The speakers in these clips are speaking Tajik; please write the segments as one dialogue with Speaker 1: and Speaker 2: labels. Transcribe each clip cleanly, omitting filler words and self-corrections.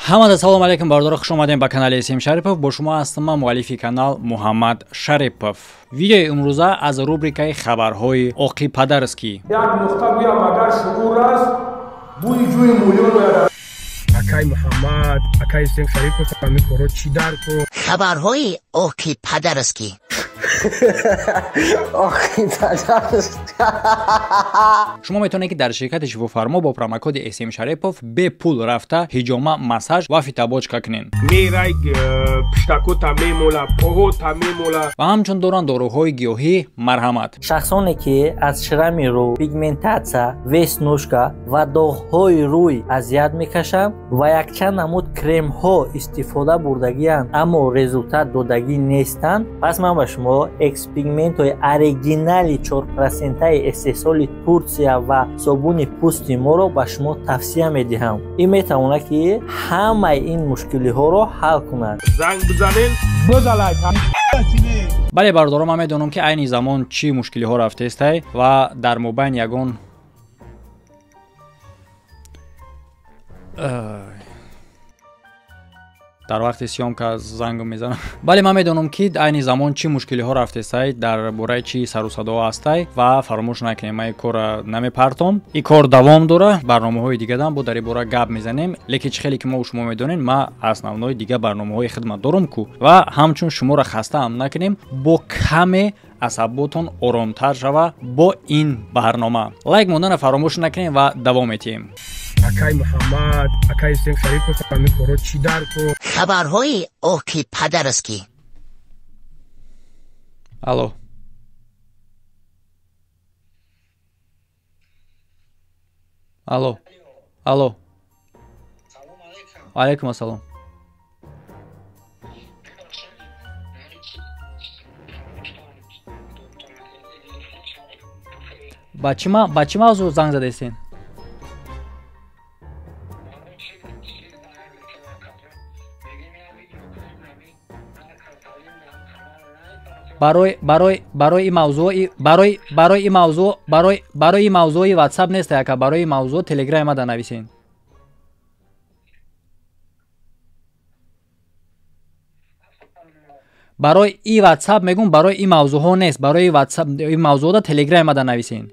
Speaker 1: ҳамада салом алейкум бардора, хуш омадем ба канали Эсим Шарипов. Бо шумо ҳастам ман муаллифи канал Муҳаммад Шарипов. Видеои имрӯза аз рубрикаи хабарҳои Оқи Падарский.
Speaker 2: як нуқта гӯям агар шуъур аст бӯи ҷӯи муён акай Муҳаммад, акай Эсим Шарипов ҳамин коро чӣ дарку?
Speaker 3: خبرهای Оқи Падарский.
Speaker 2: Оқи Падарский.
Speaker 1: шумо метавонед ки дар ширкати шифофармо бо промокоди Эсим Шарипов бепул рафта ҳиҷома, массаж ва фитобочка кунед.
Speaker 2: Мерай пиштакота мемола, поҳота мемола.
Speaker 1: ва ҳамчун доранд доруҳои гиёҳӣ марҳамат.
Speaker 4: шахсоне ки аз ширами рӯ, пигментатсия, веснушка ва доғҳои рӯй азият мекашанд ва якчанд намуд кремҳо истифода бурдагианд, аммо результат додагӣ нестанд, пас ман ба шумо экспигментҳои оригинали 4%-аи истеҳсоли Турсия ва собуни пӯсти моро ба шумо тавсия медиҳам. ин метавонад ки ҳамаи ин мушкилиҳоро ҳал кунад.
Speaker 2: Занг бизанед, бизалайд.
Speaker 1: бале бардорам, ман медонам ки айни замон чӣ мушкилиҳо рафтестай ва дар мобайни ягон дар вақти сёмка зангу мезанам. бале ман медонам ки айни замон чӣ мушкилиҳо рафтестай, дар бораи чӣ сарусадо ҳастай ва фаромӯш накунем, ман ин кора намепартом. ин кор давом дора. Барномаҳои дигадан бо дар ин бора гап мезанем, лекин чӣ хеле ки мо шумо медонем, ман основной дига барномаҳои хидмат дорам ку ва ҳамчун шуморо хаста ҳам накунем, бо каме асаботон оромтар шава бо ин барнома. лайк мондана фаромӯш накунем ва давом метиҳем.
Speaker 2: акай Муҳаммад, акай Эсим Шарипов ҳамин коро чӣ дарку?
Speaker 3: خبرهای Оқи Падарский.
Speaker 1: алло, алло, алло. алайкум ассалом. ба чӣ мавзӯъ занг задестин? барои ин мавзӯи ватсап нест, яка барои ин мавзӯъ телеграми мада нависен. барои ин ватсап мегум, барои ин мавзӯъҳо нест, барои ватсап ин мавзӯъда телеграми мада нависен.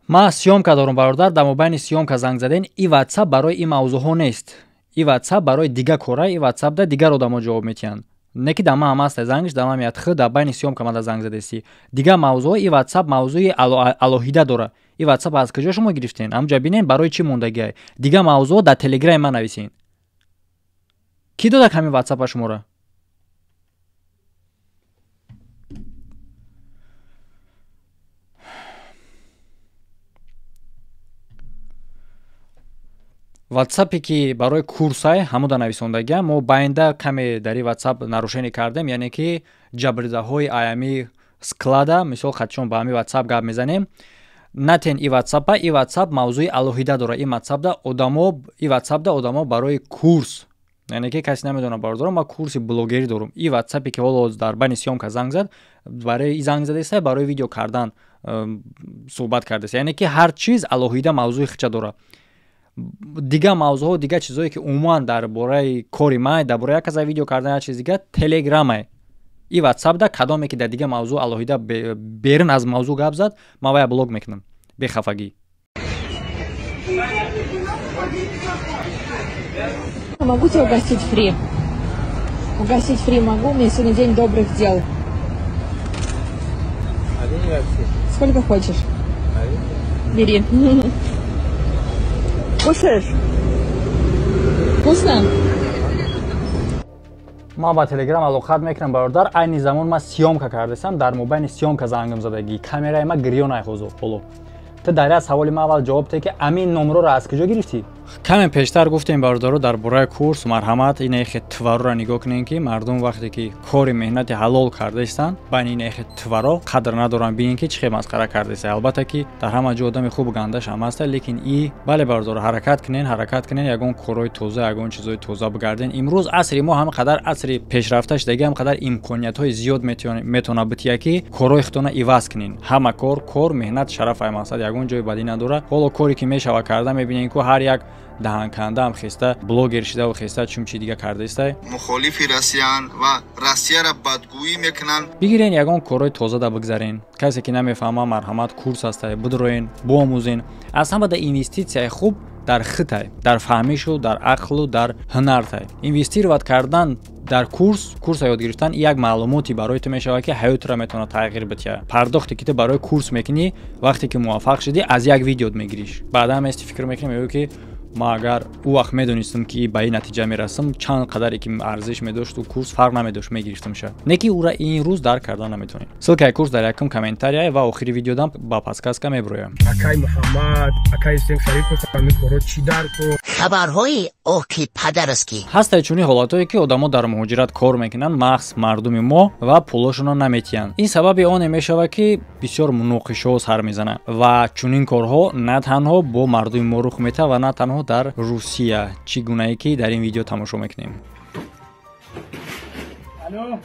Speaker 1: ман сёмка дорам бародар, дар мобайни сёмка занг заден. ин ватсап барои ин мавзӯъҳо нест. ин ватсап барои дига кора, ин ватсапда дигар одамо ҷавоб метиҳанд. не ки дама ҳам аста зангиш дама меяд х дар байни сёмка мада занг задести. Дига мавзӯъ ин ватсап мавзӯи алоҳида дора. ин ватсап аз куҷо шумо гирифтен? Амҷа бинем барои чӣ мондагиай. Дига мавзӯъ дар телеграми ман нависен. Ки додак ҳамин ватсапа шуморо? ватсапе ки барои курсай ҳамуда нависондагиам, мо байнда каме дар ин ватсап нарушенӣ кардем, яъне ки ҷабрдидаҳои аями склада мисол хатчон ба ҳамин ватсап гап мезанем. натен ин ватсапа, ин ватсап мавзӯи алоҳида дора. ин ватсапда одамо барои курс, яъне ки касе намедона бардорам, ман курси блогерӣ дорам. ин ватсапе ки ҳоло дар байни сёмка занг зад, барои ин занг задеста барои видео кардан суҳбат кардест, яъне ки ҳар чиз алоҳида мавзӯи хича дора. дига мавзӯъҳо, дига чизое ки умуман дар бораи кори ман, дар бораи яказа видео кардан як чиз дига телеграмае. ин ватсапда кадоме ки дар дига мавзӯъ алоҳида берун аз мавзӯъ гап зад, ман вая блог мекунам бехафагӣ.
Speaker 5: Могу тебя угостить фри? Угостить фри могу, у меня сегодня день добрых дел. Сколько хочешь? Бери. Кушаешь? Вкусно?
Speaker 1: ман ба телеграм алоқат мекунам бародар. айни замон ман сёмка кардесам, дар мобайни сёмка зангам задагӣ. Камераи ман гирё найхозо. ҳоло ту дар як саволи ман аввал ҷавоб дед ки амин номроро аз куҷо гирифтӣ? каме пештар гуфтем бародаро дар бораи курс марҳамат. ин эхе твароро нигоҳ кунем ки мардум вақте ки кори меҳнати ҳалол кардестанд, байни ин эхе тваро қадр надоранд, бинен ки чӣ хел масхара кардеста. албатта ки дар ҳама ҷо одами хубу гандаш ҳам аста, лекин и бале бародаро ҳаракат кунен, ягон корҳои тоза, ягон чизои тоза бигарден. имрӯз асри мо ҳам қадар асри пешрафта шудаги, ҳам қадар имкониятҳои зиёд метавона бития ки корҳои худтона иваз кунен. ҳама кор меҳнат, шараф ай мақсад ягон ҷои бадӣ надорад. ҳоло коре ки мешава карда мебинем ки ҳар як даҳанканда ҳам хеста блогер шидаву хеста чум чӣ дига кардаистай.
Speaker 6: мухолифи Россиян ва Россияро бадгӯӣ мекунанд.
Speaker 1: бигирен ягон корҳои тозада бигзарен. касе ки намефаҳма марҳамат курс астай бидроен буомӯзен. аз ҳамада инвеститсияи хуб дар хитай, дар фаҳмишу, дар ақлу, дар ҳунартай. инвестировать кардан дар курса ёд гирифтан як маълумоти барои ту мешавад ки ҳаётро метавонад тағйир бития. пардохте ки ту барои курс мекунӣ, вақте ки муваффақ шудӣ, аз як видеот мегириш. баъдан мести фикр мекунӣ мегӯӣ ки ма агар ӯ вақт медонистам ки ба ин натиҷа мерасам, чанд қадаре ки арзиш медошту курс фарқ намедошт мегирифтам ша. Не ки ӯра ин рӯз дарк кардан наметавонем. ссилкаи курс дар якум комментария ва охири видеодам ба подкастка меброям.
Speaker 2: акай муҳаммад, акай Ҳусейн Шарипов ҳамин корҳо чӣ дарку?
Speaker 3: خبرهای اوکی پدرسکی.
Speaker 1: ҳастаи чунин ҳолатое ки одамо дар муҳоҷират кор мекунанд, махс мардуми мо ва пулошонро наметиҳанд. ин сабаби оне мешавад ки бисёр муноқишаҳо сар мезанад ва чунин корҳо на танҳо бо мардуми мо рух метавад ва на танҳо дар Русия, чӣ гунае ки дар ин видео тамошо мекунем.
Speaker 7: الو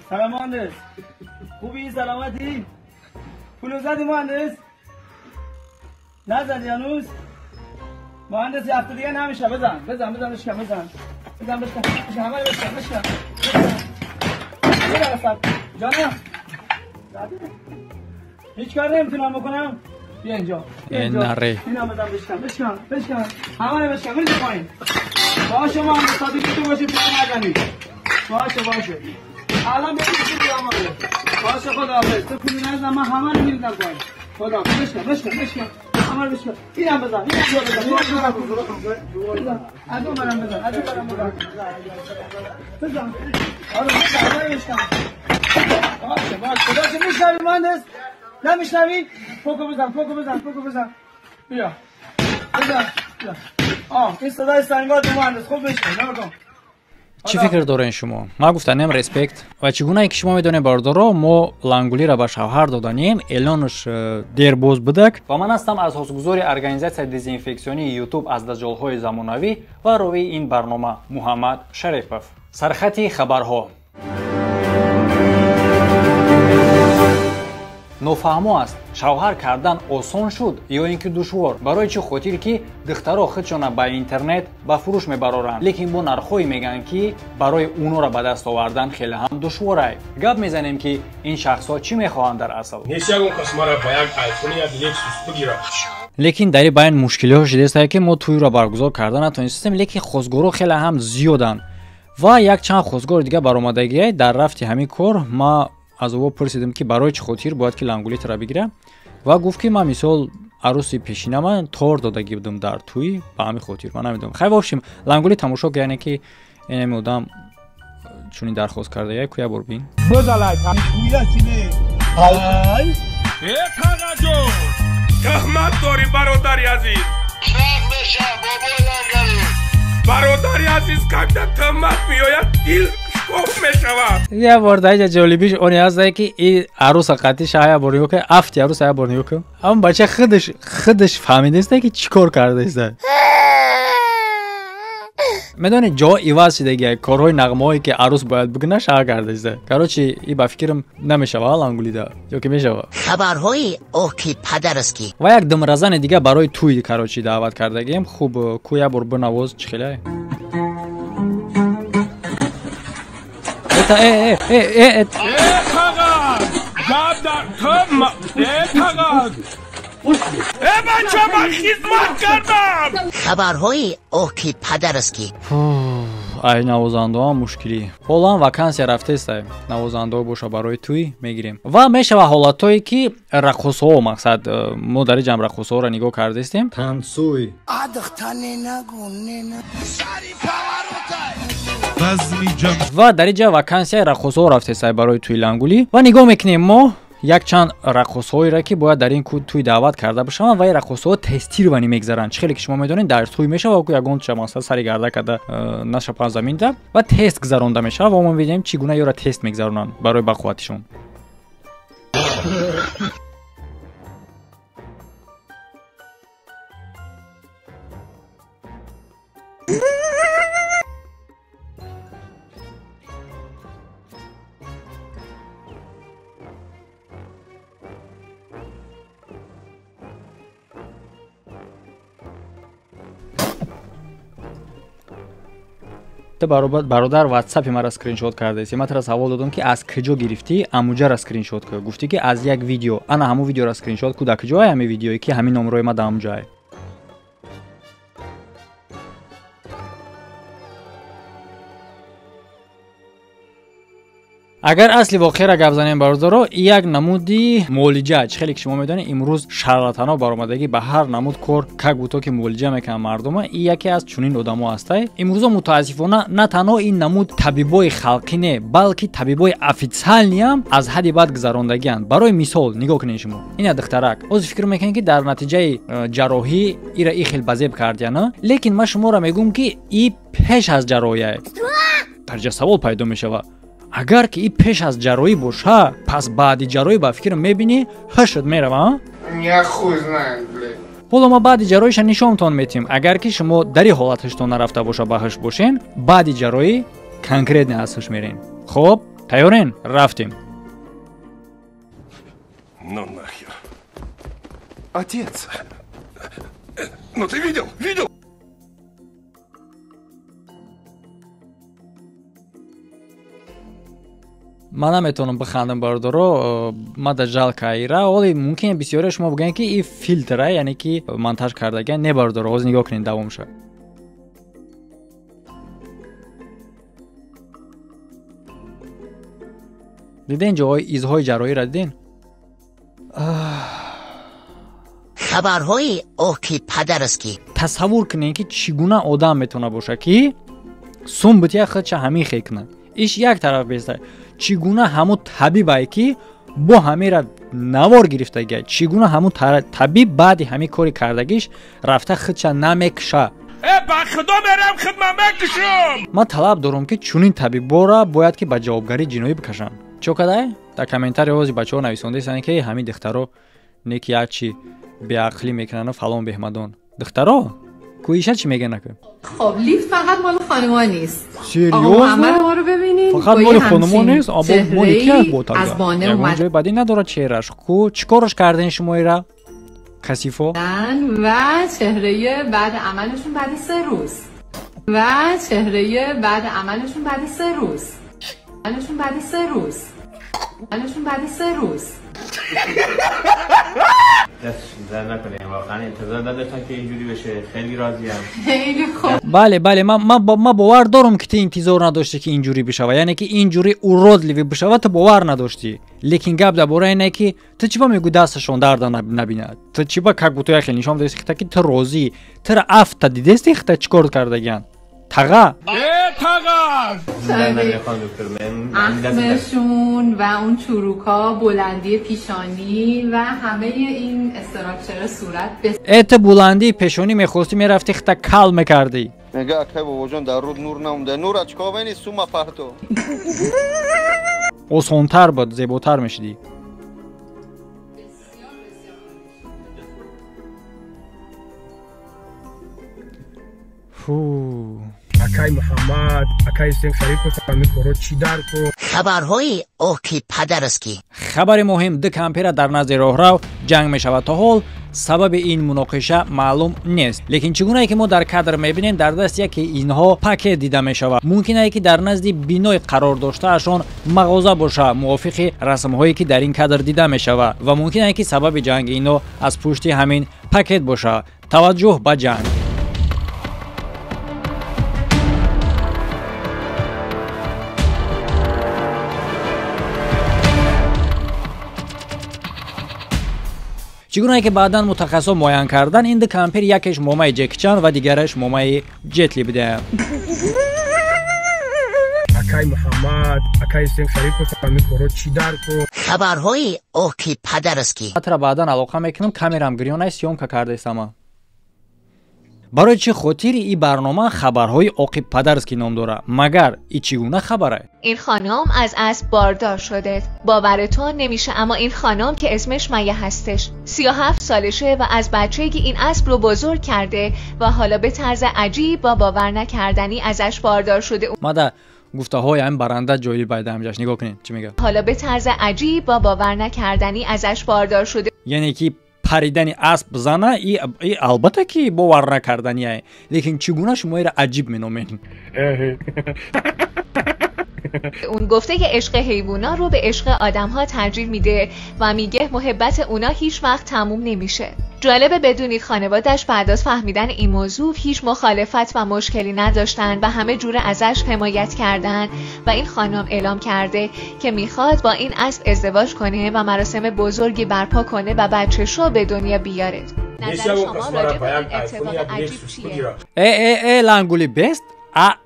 Speaker 7: سلام مهندس خوبی سلامتی پولو زدی مهندس نزدی هنوز مهندس یه هفته دیگه نمیشه بزن بشکن همه رو بشکن یه درصد جانم هیچ کار نمیتونم بکنم بیا اینجا
Speaker 1: نره
Speaker 7: اینا بزن بشکن همه رو بشکن بریز پایین باشه مهندس صادقی تو باشه پیش نزنی باشه الان بگید چی بیام باشه خداحافظ تو پولی نزن من همه رو میریزم پایین خداحافظ بشکن همه رو بشکن اینم بزن از اون برم بزن آره بشکن باشه میشنوی مهندس نمیشنوی فوکو بزن بیا این صدای سنگات مهندس خوب بشکن نگاه
Speaker 1: چی فکر دارین شما؟ ما گفتنیم ریسپکت و چگونه که شما میدونید باردارا ما لنگولی را به شوهر دادنیم اعلانش دیر باز بدک و من هستم از اساسگذار ارگانیزاسیای دزینفکسیونی یوتیوب از دجال‌های زمانوی و راوی این برنامه محمد شریفов. سرخط خبرها нофаҳмо аст шавҳар кардан осон шуд ё ин ки душвор барои чӣ хотир ки духтаро худшона ба интернет ба фурӯш мебароранд лекин бо нархҳое мегӯянд ки барои онро ба даст овардан хеле ҳам душворай гап мезанем ки ин шахсҳо чӣ мехоҳанд дар асл лекин дар ин байн мушкилиҳо шудааст ки мо тӯйро баргузор карда натонистем лекин хозгоро хеле ҳам зиёданд ва як чанд хозгори дига баромадагиай дар рафти ҳамин кор ма аз ӯ пурсидем ки барои чӣ хотир бояд ки лангулитро бигира ва гуфт ки ман мисол аруси пешинама тор додагӣ будам дар тӯй ба ҳамин хотир ман намедонам хай бошим лангули тамошо кардем ки инами одам чунин дархост кардаи ку як бор бин
Speaker 2: تهمت داری برادری عزیز برادری عزیز کمده تهمت میآید دل شکوف میشود
Speaker 1: یه بار دیگه جالبیش اونی هست که این عروس قطعی شاید بار که افتی عروس های بار که اما بچه خودش فهمیده است که چیکار کرده است میدونی جا ایواز شده کارهای نغمه‌ای که عروس باید بگنه شاه کرده است کاروچی این با فکرم نمیشه والا انگولیدا یا که میشه
Speaker 3: خبرهای اوکی پدرسکی
Speaker 1: و یک دمرزن دیگه برای توی کاروچی دعوت کرده گیم خوب کویا بر بنواز چخیله
Speaker 3: خبرهای اوکی پدرسکی
Speaker 1: ай навозандаҳо мушкилӣ ҳолан вакансия рафтеста навозандаҳо боша барои тӯй мегирем ва мешава ҳолатҳое ки рақосаҳо мақсад мо дар ҷамъ рақосаҳоро нигоҳ кардастем тансуй ва дар ин ҷа вакансияи рақосаҳо рафтеста барои тӯи лангулӣ ва нигоҳ мекунем мо як чанд рақосҳоеро ки бояд дар ин тӯй даъват карда бошаванд ва ин рақосаҳо тестированӣ мегзаранд чӣ хеле ки шумо медонед дар тӯй мешава ку ягон масалан сари гарда карда нашапан заминда ва тест гузаронда мешава ва мо мебинем чӣ гуна ёро тест мегзаронанд барои бақувватишон تو برادر واتساپ مرا اسکرین شات کرده ای. من ترا سوال دادم که از کجا گرفتی؟ اموجا را اسکرین شات کرد. گفتی که از یک ویدیو. انا همو ویدیو را اسکرین شات کد کجای همین ویدیویی که همین نمره ما دام جای. اگر اصلی واقعی را گپ زنیم برادرها، یک نمودی مولجه خیلی که شما میدونید امروز شرطانا برآمدگی به هر نمود کار کگوتو که مولجه میکنن مردم، این یکی از چنین آدما هستای. امروز متاسفانه نه تنها این نمود طبیبای خلقی نه بلکه طبیبای افیتسال هم از حد بعد گذراندگی اند. برای مثال نگاه کنید شما این دخترک از فکر میکنید که در نتیجه جراحی این خیلی بزیب کردیانه، لیکن من شما را میگم که این پیش از جراحیه. برجا سوال پیدا میشه اگر که این پیش از جراحی باشه پس بعد جراحی با فکر میبینی هشت میره ها؟
Speaker 6: نه خوز نه
Speaker 1: حالا ما بعد جراحیش نشونتون میتیم. اگر که شما در این حالتشتون نرفته باشه بهش باشین بعد جراحی کنکریت هستش میرین. خب تیارین؟ رفتیم.
Speaker 8: Ну нахер. Отец. Ну ты видел?
Speaker 1: من نمیتونم بخندم برادرها، ما در جل کایرا ولی ممکنه بسیاری شما بگن که این فیلتره یعنی که مونتاژ کردگی نه برادرها. از نگاه کنین دوام شه. دیدین جای ایزهای جراحی را دیدین؟
Speaker 3: خبرهای اوکی پدرسکی.
Speaker 1: تصور کنین که چگونه آدم میتونه باشه که سنبتی خودش همین خیکنه. ایش یک طرف بیسته چگونه همون طبیبه که با همه را نوار گرفته گه، چگونه همون طبیب بعد همه کاری کردگیش رفته خودش نمیکشه.
Speaker 8: با خدا برم خدمت میکشم.
Speaker 1: من طلب دارم که چونین طبیبا را باید که به جوابگری جنایی بکشن. چو کدای؟ در کامنتاری آوازی بچه ها نویسونده ایستن که همین دخترها نیکی هرچی به عقلی میکنن و فلان بهمدان. دخترها کویشه چی میگه نکن؟
Speaker 9: خب لیفت فقط مال خانما نیست.
Speaker 1: سریوز؟
Speaker 9: محمد ما رو ببینید.
Speaker 1: فقط مال خانما نیست. آبا مونیکی بود تا
Speaker 9: از بانه اومد.
Speaker 1: جای بدی نداره چهرهش. کو چیکارش کردین شما ایرا؟ کثیفو؟
Speaker 9: و چهره بعد عملشون بعد 3 روز. و چهره بعد عملشون بعد 3 روز. عملشون بعد 3 روز. عملشون بعد 3 روز.
Speaker 10: دست زن نکنیم واقعا انتظار نداشتم که اینجوری بشه. خیلی راضیم.
Speaker 9: خیلی خوب.
Speaker 1: بله من باور دارم که تو انتظار نداشتی که اینجوری بشه، یعنی که اینجوری اورودلی بشه تو باور نداشتی. لیکن گپ درباره اینه که تو چی با میگو دستشون درد نبینه، تو چی با کگوتو خیلی نشون دادی که تو روزی تو افت دیدستی خطا چیکار کردگن تاغا
Speaker 9: اخمشون و اون چروکا، بلندی پیشانی و همه این استراکچر صورت
Speaker 1: ات بلندی پیشانی میخواستی میرفتی خطا کل میکردی.
Speaker 6: نگاه که بابا جان در رود نور نمونده. نور اچکا بینی سوما پرتو
Speaker 1: آسان‌تر بود، زیباتر میشدی.
Speaker 2: اکای محمد اکای سنگ شریف فهمی کورو چی در کو.
Speaker 3: خبرهای اوکی پدرسکی.
Speaker 1: خبر مهم دو کمپیر در نزد راهرو جنگ می شود. تا حال سبب این مناقشه معلوم نیست، لیکن چگونه که ما در کادر میبینیم در دست یکی اینها پکت دیده می شود. ممکنه که در نزد بینای قرار داشته اشون مغازه باشه موافق رسم هایی که در این کادر دیده می شود و ممکنه که سبب جنگ اینو از پشت همین پکت باشه. توجه به جنگ. چگونه که بعداً متخصص معاین کردن این دو کمپیر یکیش مومای جکچان و دیگرش مومای جتلی بوده.
Speaker 2: اکای محمد اکای سنگ شریف فهمی کورو چی در کو.
Speaker 3: خبرهای اوکی پدرسکی.
Speaker 1: حتی بعداً علاقه میکنم کامیرام گریون سیوم که کرده ایستم. برای چه خاطر این برنامه خبرهای اوکی پدرسکی نام داره؟ مگر این چگونه خبره؟
Speaker 11: این خانم از اسب باردار شده. باورتون نمیشه اما این خانم که اسمش مایه هستش 37 سالشه و از بچگی این اسب رو بزرگ کرده و حالا به طرز عجیب و باور نکردنی ازش باردار شده.
Speaker 1: ماده گفته های این برنده جایی باید همجاش نگاه کنین چی میگه.
Speaker 11: حالا به طرز عجیب و باور نکردنی ازش باردار شده.
Speaker 1: یعنی که паридани асп бизана, и албатта ки бовар накарданияе, лекин чӣ гуна шумо эра аҷиб меномед.
Speaker 11: اون گفته که عشق حیوونا رو به عشق آدم‌ها ترجیح میده و میگه محبت اونا هیچ وقت تموم نمیشه. جالبه بدونید خانواده‌اش بعد از فهمیدن این موضوع هیچ مخالفت و مشکلی نداشتن و همه جوره ازش حمایت کردن و این خانم اعلام کرده که میخواد با این اسب ازدواج کنه و مراسم بزرگی برپا کنه و بچه‌شو به دنیا بیاره. نظر شما راجع به این اتفاق عجیب چیه؟
Speaker 1: لангули бест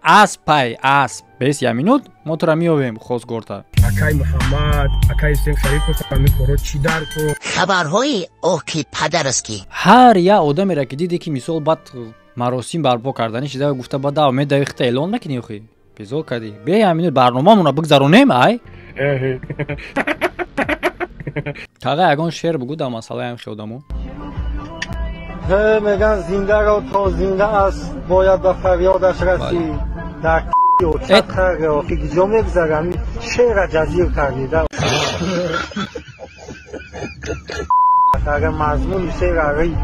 Speaker 1: аспай асп бес я минут мотора миёвем хозгорта
Speaker 2: акай муҳаммад акай сем шарипов ами коро чӣ дар ко
Speaker 3: خبرهای اوکی پدرسکی
Speaker 1: ҳар я одамеро ки диде ки мисол бад маросим барпо кардани чиза гуфта ба давомед давихта эълон накунӣ охи безо кардӣ бе я минут барномамонро бигзаронем ай таға ягон шеър бигӯ дар масъалаи ҳамши одамо
Speaker 12: میگن زنده را تا زنده است باید به فریادش رسی در و چطر را که جا میگذرم شعر جزیر کردیده در مضمون شعر ری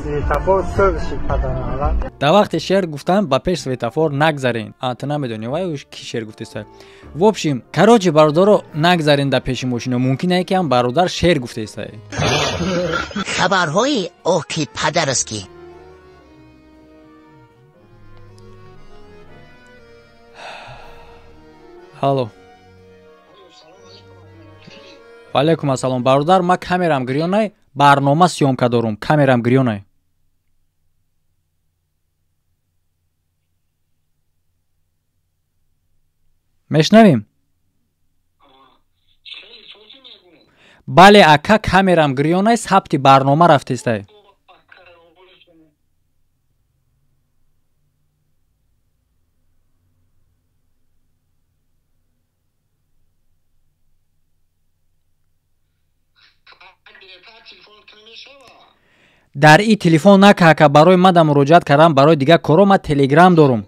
Speaker 12: سویتافور سر شکردن
Speaker 1: در وقت شعر گفتم با پیش سویتافور نگذارین تو نمیدونی وای کی شعر گفته است в общем короче برادر نگذارین در پیش ماشینا ممکنه که هم برادر شعر گفته است
Speaker 3: خبرهای اوکی پدرسکی
Speaker 1: алло ва алайкум ассалом бародар ма камерам гирёнай барнома съёмка дорум камерам гирёнай мешнавем бале ака камерам гирёнай сабти барнома рафтестай дар и телефон накака барои мада муроҷиат кардам барои дигар коро ма телеграм дорум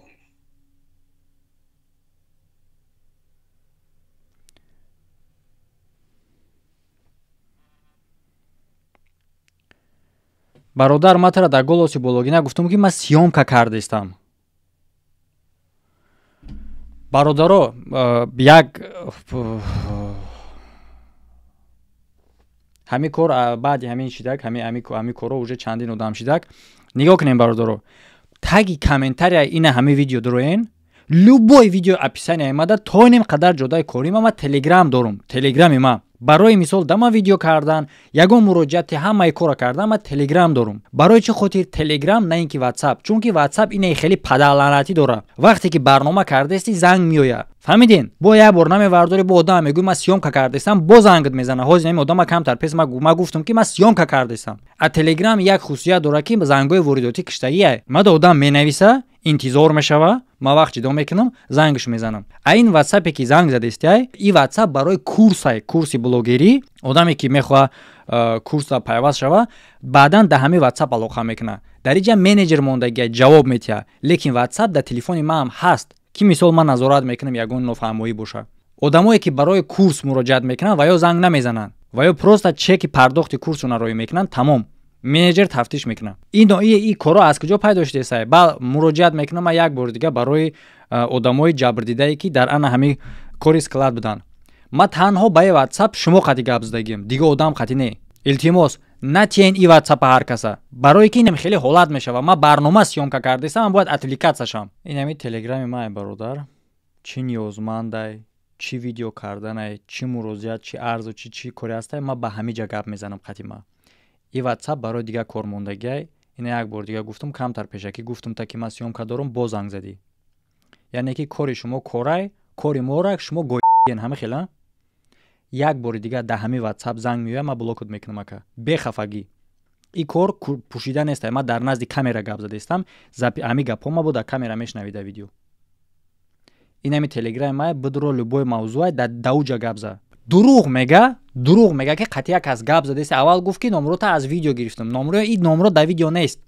Speaker 1: бародар матара дар голоси бологина гуфтам ки ман съёмка кардистам бародаро як ҳамин кор баъди ҳамин шидак ҳамин коро уже чандин одам шидак нигоҳ кунем бародаро таги комментария ина ҳамин видео дороен любой видео описание мада то ним қадар ҷодаи корима ма телеграм дорум телеграми ма барои мисол дама видео кардан ягон муроҷиати ҳамаи кора кардан ма телеграм дорум барои чӣ хотир телеграм на ин ки ватсап чунки ватсап инаи хеле падаланатӣ дора вақте ки барнома кардасти занг меояд фаҳмидин бо як бор намевардори бо одам мегӯи ман съёмка кардастам бо зангт мезана ҳозир ҳамин одама камтар пес ман гуфтам ки ман съёмка кардастам а телеграм як хусусият дора ки зангҳои воридотӣ киштагие мада одам менависа интизор мешава ман вақт ҷидо мекунам зангш мезанам а ин ватсапе ки занг задестиай и ватсап барои курси блогерӣ одаме ки мехоҳад курса пайваст шава баъдан да ҳамин ватсап алоқа мекуна дар инҷа менеҷер мондагия ҷавоб метиҳад лекин ватсап дар телефони ман ҳам ҳаст ки мисол ман назорат мекунам ягон нофаҳмоӣ боша одамое ки барои курс муроҷиат мекунанд ва ё занг намезананд ва ё просто чеки пардохти курсро нароӣ мекунанд тамом менеҷер тафтиш мекунад и коро аз куҷо пайдо шудесай ба муроҷиат мекунам ман як бори дига барои одамои ҷабрдидае ки дар ана ҳамин кори склад буданд ман танҳо ба ватсап шумо қати гап задагием дига одам қати не илтимос натиен и ватсапа ҳар каса барое ки инам хеле ҳолат мешава ман барнома съёмка кардастам ман бояд апликатсия шам ин ҳамин телеграми ман бародар чӣ ниёзмандай чӣ видео карданай чӣ мурозиат чӣ арзу чӣ кори ҳастай ман ба ҳамин ҷа гап мезанам қати ма и ватсап барои дигар кормондагиай ина як бор дигар гуфтам камтар пешакӣ гуфтам та ки ман съёмка дорум бо занг задӣ яъне ки кори шумо корай кори мора шумо гоен ҳама хела як бори дигар дар ҳамин ватсап занг меояд ман блокот мекунам ака бехафагӣ и кор пӯшида нестай ман дар назди камера гап задестам ҳамин гапҳома бо дар камера мешнавида видео ин ҳамин телеграми май бидро любой мавзӯай дар давҷа гап зад дурӯғ мега ки қати як аз гап задест аввал гуфт ки номрота аз видео гирифтам и номро дар видео нест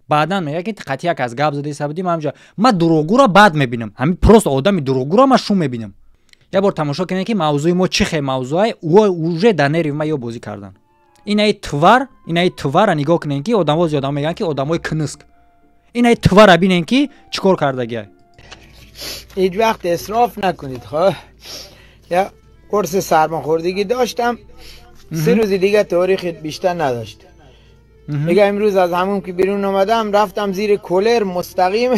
Speaker 1: баъдан мега ки қати як аз гап задеста будим ҳамҷа ман дурӯғгӯро бад мебинам ҳамин просто одами дурӯғгӯро ман шум мебинам як бор тамошо кунед ки мавзӯи мо чӣ хел мавзӯай уже дар нерви ма ё бозӣ кардан اینای توار نگاه کنین که آدم‌ها زیاد میگن که آدمای کنسک اینای توار ببینین که چیکار کردگی
Speaker 13: هیچ وقت اسراف نکنید. خب یا قرص سرماخوردگی داشتم 3 روز دیگه تاریخ بیشتر نداشت. میگه امروز از همون که بیرون اومدم رفتم زیر کولر مستقیم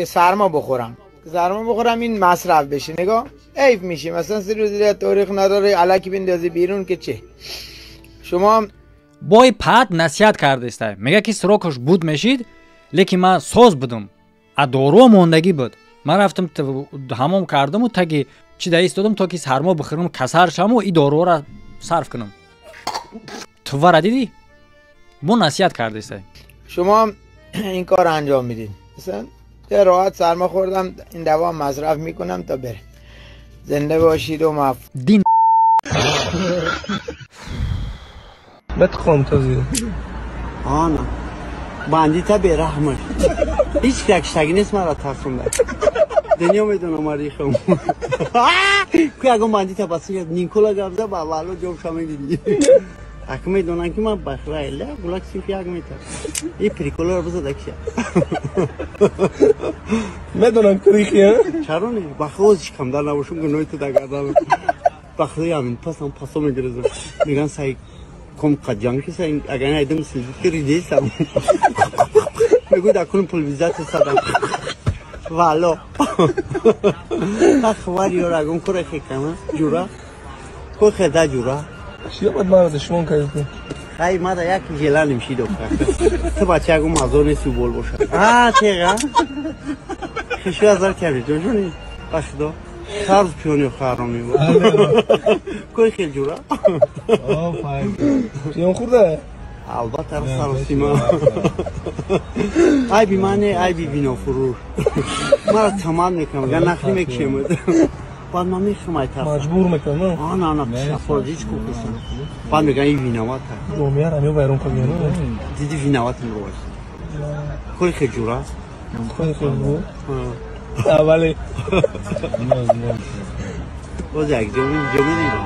Speaker 13: سرما بخورم این مصرف بشه. نگاه حیف میشه مثلا 3 روز دیگه تاریخ نداره الکی بندازی بیرون که چه. شما
Speaker 1: بای پد نصیحت کرده است میگه که سراکش بود میشید لیکن من ساز بودم ادارو موندگی بود. من رفتم حمام کردم و تا که چی دایست دادم تا که سرما بخورم کسر شم و این دارو را صرف کنم. تو ورا دیدی مو نصیحت کرده است.
Speaker 13: شما این کار انجام میدین مثلا یه راحت سرما خوردم این دوا مصرف میکنم تا بره. زنده باشید و
Speaker 1: دین
Speaker 7: بتخون تازی
Speaker 14: آنا باندیتا بیرحمه هیچ کشتگی نیست مرا ترسونده دنیا میدونم مریخم که اگه باندیتا بسید نیکولا گرده با والو جوب شامل دیدی اگه میدونم که من بخرای له گلاک سیفی اگه میتر این پریکولا رو بزده کشی
Speaker 7: میدونم کریخیه
Speaker 14: چرا نی بخوزش کم در نباشم که نویتو دگردم بخوزی همین پاسو میگرزم میگن سعی کم قدیان که سعی اگر نیدم سیدید که ریدیستم میگوی در کنم پولویزات سادم والو اخواری رو اگم کره خیکم جورا که خیده جورا
Speaker 7: چیه باید من از شما کردی؟
Speaker 14: خیلی ما در یکی جلال نمیشی دکتر تو بچه اگم مزار نیستی بول باشه چقدر؟ خیشو ازار کردی جون جونی بخدا سرز پیونی و خرامی بود که خیلی جورا
Speaker 7: پیون خورده؟
Speaker 14: البته رو سر و سیما ای بی منه ای بی بینا فرور ما را تمام میکنم گه نخلی میکشیم بعد من میخوام ای طرف
Speaker 7: مجبور میکنم
Speaker 14: نه شفاردیچ کوکسم بعد میگن این وینوات هست
Speaker 7: رومیه رمیو بیرون کنیم
Speaker 14: دیدی وینوات رو باید خیلی جورا
Speaker 7: خیلی جورا اولی
Speaker 14: باز یک جمعه دیدم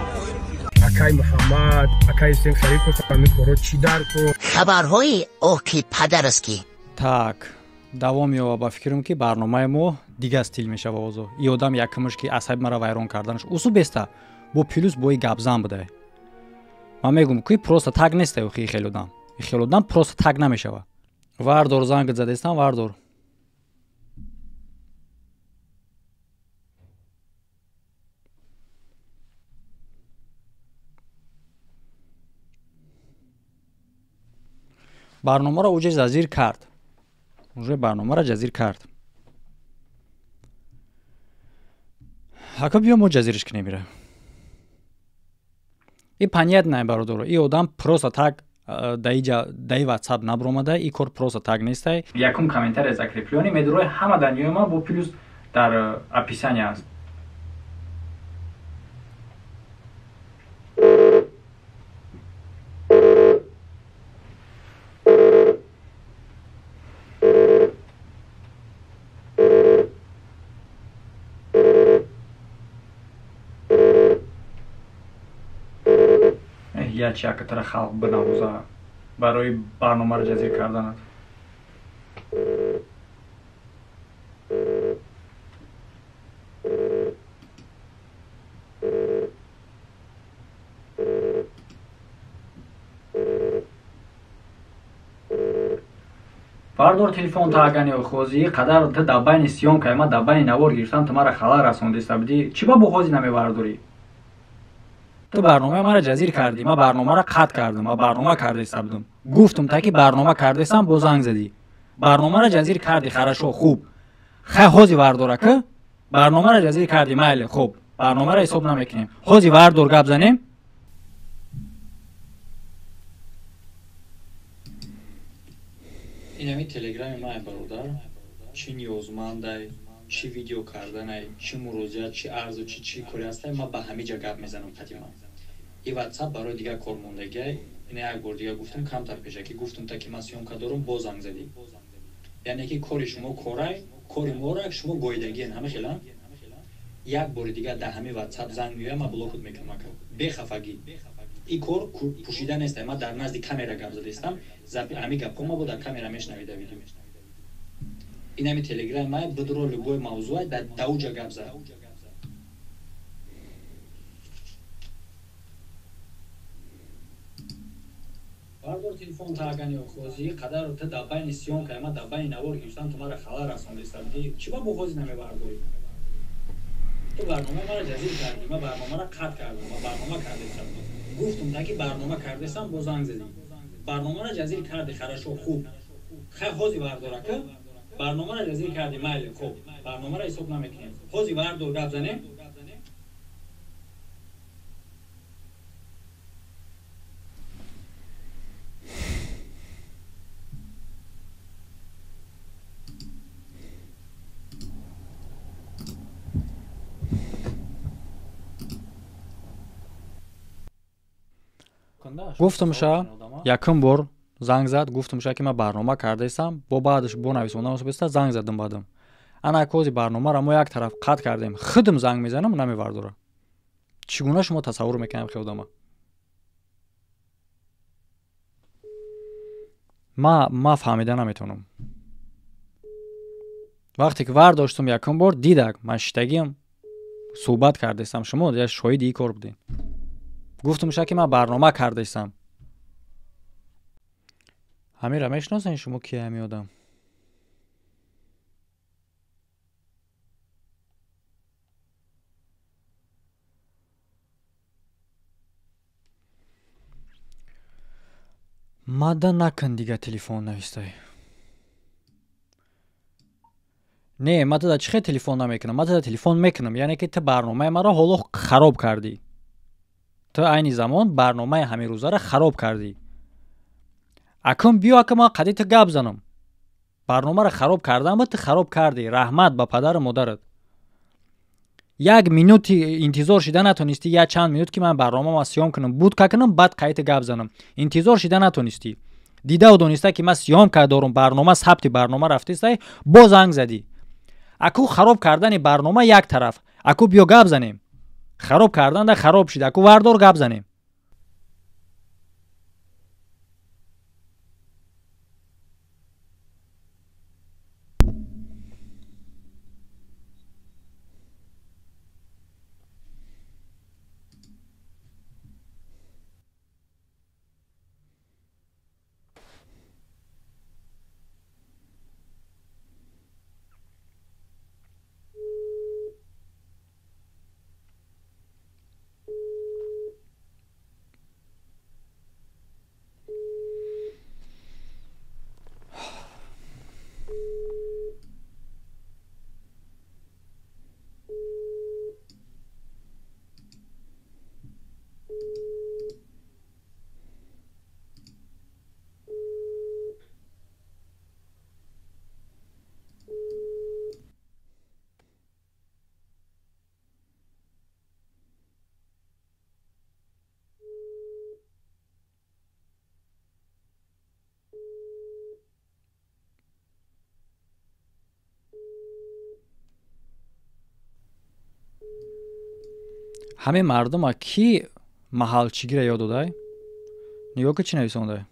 Speaker 2: اکای محمد اکای سنگ شریف فهمی کرو چی در کو
Speaker 3: خبرهای اوکی پدرسکی
Speaker 1: так давом ёба ба фикрам ки барномаи мо дигар стил мешава озо и одам якумаш ки асаби маро вайрон карданаш усу беста бо плюс бои гапзан буда ман мегум ки просто так неста и хелодам просто так намешава вардор занг задестам вардор барномаро уҷа зазир кард уже барномаро ҷазир кард ҳака биё мо ҷазириш кунем ира и паният най бародаро и одам просто так даи ватсап набромада и кор просто так нестай якум комментария закреплёни медурои ҳама даниёи ма бо плюс дар описание аст якатара халқ бинавоза барои барномаро ҷазир карданад бардор телефон таагани хозӣ қадар та дабайни сиёмкаи ма дабайни навор гирифтам ту мара халал расондиста будӣ чӣ ба бо ҳозӣ намебардорӣ تو برنامه مرا جزیر کردی من برنامه را قطع کردم من برنامه کردیستم بودم گفتم تا که برنامه کردیستم با زنگ زدی برنامه را جزیر کردی خرشو خوب خیلی حوزی ورداره که برنامه را جزیر کردی مایل خوب برنامه را حساب نمیکنیم حوزی وردار گپ زنیم این همی تلگرام ما برادر چی نیوزمنده چی ویدیو کردن چی مروجعات چی عرض چی کاری هستن ما به همه جا گپ میزنم قدیما این واتساپ برای دیگه کارموندگی اینه یک بار دیگه گفتم کمتر پیشه که گفتم تا که من سیومکا دارم با زنگ زدی یعنی که کاری شما کاری ما را شما گویدگی همه خیلی یک بار دیگه در همه واتساپ زنگ میگه ما بلاکت میکنم بخفگی این کار پوشیده نیست. من در نزد کامera گپ زدم. همین گپ ما بود در کامera میشنوید ویدیو. این همین تلگرام ما بدرو لگوی موضوع در دوجا گپ زد. باردار تلفن تاگانی خوزی قدر تو دبای نسیون که ما دبای نوار گیشتن تو مرا خبر رسوندستم که چی با بخوزی نمی بارداری تو برنامه مرا جزیر کردی ما برنامه را قطع کردم ما برنامه کردستم گفتم تا که برنامه کردستم با زنگ زدی برنامه را جزیر کردی خرشو خوب خیلی خوزی بارداره که برنامه را جزیر کردی مایل خوب برنامه را حساب نمیکنیم خوزی باردار گپ زنه گفتمش یکم بار زنگ زد گفتمش که من برنامه کردم با بعدش با نویسندم واسه زنگ زدم بعدم انا کوزی برنامه را ما یک طرف قطع کردیم خودم زنگ میزنم نمیورداره چگونه شما تصور میکنم خودم ما فهمیده نمیتونم وقتی که ورداشتم یکم بار دیدم من شتگیم صحبت کردم شما یا شاهد این کار بودین گفتم که من برنامه کردم همین را میشناسین شما کی همی آدم ماده نکن دیگه تلفن نویسته نه ما دا چه تلفن نمیکنم ما دا تلفن میکنم یعنی که تو برنامه ما را حالا خراب کردی تو عین زمان برنامه همین روزا را خراب کردی اکم بیا که ما قدیت گپ زنم برنامه را خراب کردم و تو خراب کردی رحمت با پدر و مادرت یک مینوت انتظار شده نتونستی یا چند مینوت که من برنامه ما سیام کنم بود که کنم بعد قیت گپ زنم انتظار شده نتونستی دیده و دونسته که من سیام کردم برنامه ثبت برنامه رفته با زنگ زدی اکو خراب کردن برنامه یک طرف اکو بیا گپ زنیم خراب کردن ده خراب شده اکو وردار گپ زنیم همه مردم ها کی محل چیگی را یاد دادای؟ نگاه که چی نویسونده؟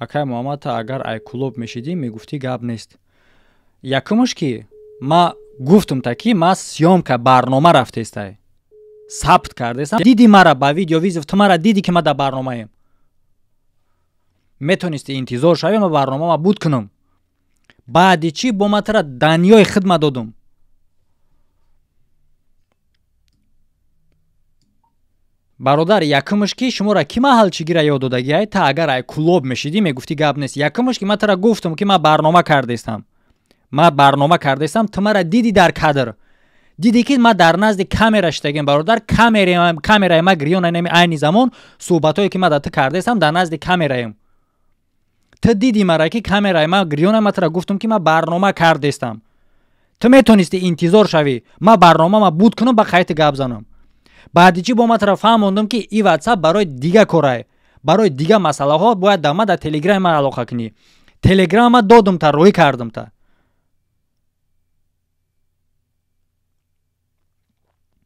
Speaker 1: اکای محمد تا اگر ای کلوب میشیدی میگفتی گپ نیست یکمش کی ما گفتم تا کی ما سیام که برنامه رفته استای ثبت کرده استم دیدی مرا با ویدیو ویزو تو مرا دیدی که ما در برنامه ایم میتونستی انتظار شوی ما برنامه ما بود کنم بعدی چی با ما ترا دنیای خدمت دادم برادر یکمش کی شما را کی محل چیگی را یاد دادگی تا اگر ای کلوب میشیدی میگفتی گپ نیست یکمش کی من ترا گفتم که ما برنامه کرده استم تو مرا دیدی در کادر دیدی که ما در نزد کامera شتگیم برادر کامera ما گریون نمی عین زمان صحبتایی که ما دات کرده استم در نزد کامera ایم تو دیدی مرا که کامera ما گریون ما ترا گفتم که ما برنامه کرده استم تو میتونستی انتظار شوی ما برنامه ما بود کنم با خیت گپ زنم بعدی چی با ما طرف فهموندم که این واتساپ برای دیگه کارای برای دیگه مسئله ها باید دما در تلگرام ما علاقه کنی تلگرام ما دادم تا روی کردم تا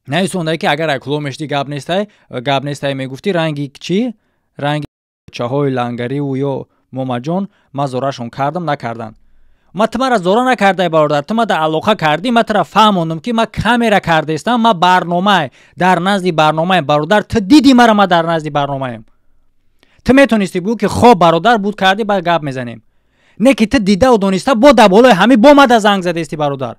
Speaker 1: нависонда ки агар акло мешти гап нестай мегуфти ранги чӣ ранги чаҳои лангариву ё момаҷон ма зорашон кардам накардан ма тумара зора накардай бародар тума да алоқа кардӣ ма тара фаҳмондам ки ма камера кардестам ма барномаи дар назди барномаи бародар ту диди мара ма дар назди барномаем ту метонисти бигӯ ки хоб бародар буд кардӣ ба гап мезанем не ки ту дидау дониста бо да болои ҳамӣ бо мада занг задести бародар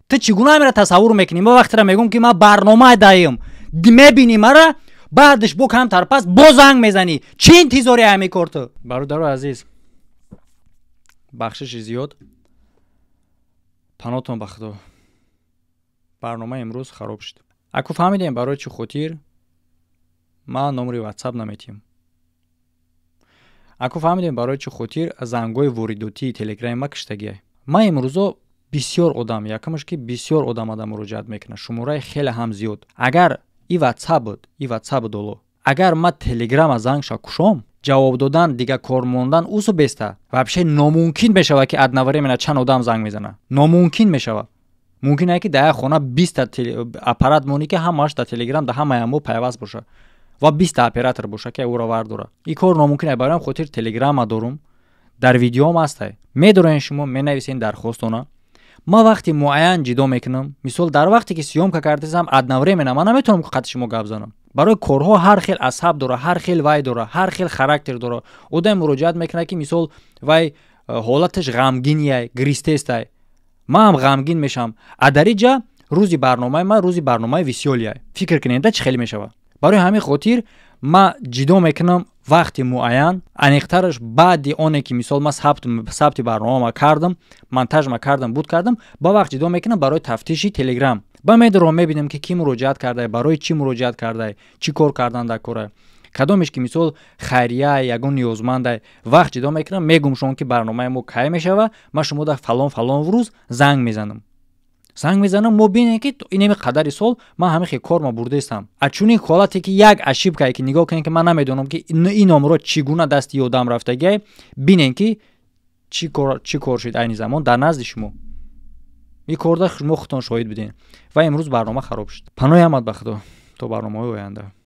Speaker 1: ту чӣ гуна ҳамира тасаввур мекунӣ ма вақтира мегӯм ки ма барномаи даем мебинӣ мара баъдаш бо камтар пас бо занг мезанӣ чӣ интизори ҳамин кор ту бародару азиз бахшиши зиёд панотон ба худо барнома имрӯз хароб шуд аку фаҳмидем барои чӣ хотир ма номери ватсап наметиҳам аку фаҳмидем барои чӣ хотир зангҳои воридотии телеграми ма киштагия ма имрӯзо бисёр одам якамаш ки бисёр одам ада муроҷиат мекунад шумораи хеле ҳам зиёд агар и ватсап доло агар ма телеграма зангша кушом ҷавоб додан дига кор мондан усу беста вообще номумкин мешава ки одновременно чанд одам занг мезана номумкин мешава мумкин аст ки дар як хона 20 аппарат монӣ ки ҳамааш дар телеграм да ҳамаи мо пайваст боша ва 20 оператор боша ки уро вардора ин кор номумкин аст барои хотир телеграма дорум дар видеом астай медорен шумо менависен дархостона ма вақти муайян ҷидо мекунам мисол дар вақте ки съёмка кардесам одновременно ман наметавонам ки қати шумо гап занам барои корҳо ҳар хел асаб дора ҳар хел вай дора ҳар хел характер дора одам муроҷиат мекунад ки мисол вай ҳолаташ ғамгин яй гристестай ма ҳам ғамгин мешавам адариҷа рӯзи барномаи ма рӯзи барномаи висёл яй фикр кунеда чӣ хеле мешава барои ҳамин хотир ма ҷидо мекунам вақти муайян аниқтараш баъди оне ки мисол ма сабти барномама кардам монтажма кардам буд кардам ба вақт ҷидо мекунам барои тафтиши телеграм ба медорам мебинам ки кӣ муроҷиат кардай барои чӣ муроҷиат кардай чӣ кор кардан дар кора кадомеш ки мисол хайрия ягон ниёзмандай вақт ҷидо мекунам мегум шон ки барномаи мо кай мешава ма шумо дар фалон рӯз занг мезанам мо бинем ки инеми қадари сол ман ҳамин хел корма бурдестам аз чунин ҳолате ки як ашибкае ки нигоҳ кунем ки ман намедонам ки ин номро чӣ гуна дасти одам рафтагиай бинем ки чӣ кор шуд айни замон дар назди шумо ин корда шумо худтон шоҳид будем ва имрӯз барнома хароб шуд паноҳи ҳамат ба худо то барномаҳои оянда.